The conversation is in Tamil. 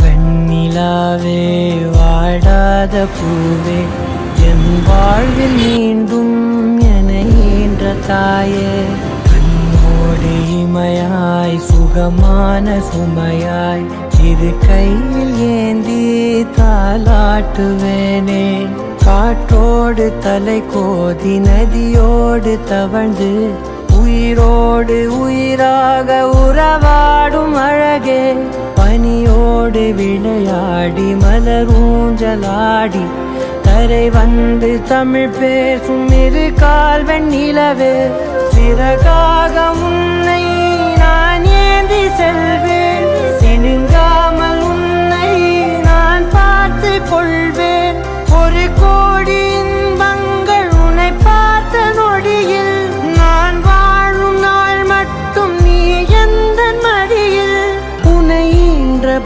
வெண்ணிலாவே வாடாத பூவே என் வாழ்வில் மீண்டும் என ஈன்ற தாயே கண்ணோடு இமையாய் சுகமான சுமையாய் இரு கையில் ஏந்தி தாலாட்டுவேனே காற்றோடு தலை கோதி நதியோடு தவழ்ந்து உயிரோடு உயிராக உறவாடும் அழகே பனியோடு விளையாடி மலரூஞ்சலாடி கரை வந்து தமிழ் பேசும் இரு கால் வெண்ணிலவே சிறகாக உன்னை நான் ஏந்தி செல்வேன் சினுங்கா